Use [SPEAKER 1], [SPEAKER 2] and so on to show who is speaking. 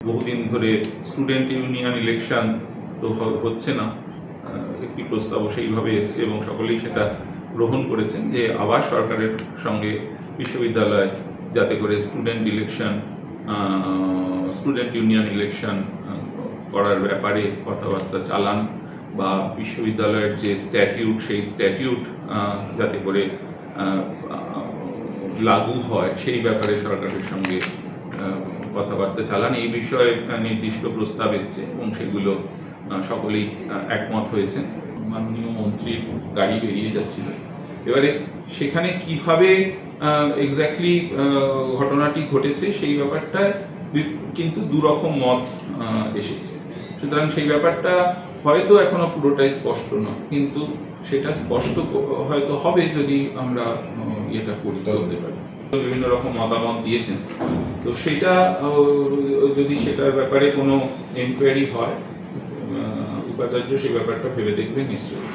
[SPEAKER 1] বহুদিন ধরে student union election তো হচ্ছে না, একটি প্রস্তাব সেইভাবে এসছে এবং সকলেই সেটা গ্রহণ করেছেন যে আবার সরকারের সঙ্গে বিশ্ববিদ্যালয় যাতে করে স্টুডেন্ট ইউনিয়ন ইলেকশন করার ব্যাপারে কথাবার্তা চালান বা বিশ্ববিদ্যালয়ের যে স্ট্যাটিউট সেই স্ট্যাটিউট যাতে করে লাগু হয় সেই ব্যাপারে সরকারের সঙ্গে কথাবার্তা চালান, এই বিষয়ে নির্দিষ্ট প্রস্তাব এসছে এবং সেগুলো সকলেই একমত হয়েছেন। মাননীয় মন্ত্রীর গাড়ি বেরিয়ে যাচ্ছিল, এবারে সেখানে কিভাবে এক্স্যাক্টলি ঘটনাটি ঘটেছে সেই ব্যাপারটা কিন্তু দুরকম মত এসেছে। সুতরাং সেই ব্যাপারটা হয়তো এখনো পুরোটাই স্পষ্ট নয়, কিন্তু সেটা স্পষ্ট হয়তো হবে যদি আমরা এটা করতে পারি। বিভিন্ন রকম মতামত দিয়েছেন, তো সেটা যদি সেটার ব্যাপারে কোনো এনকোয়ারি হয় উপাচার্য সেই ব্যাপারটা ভেবে দেখবেন নিশ্চয়ই।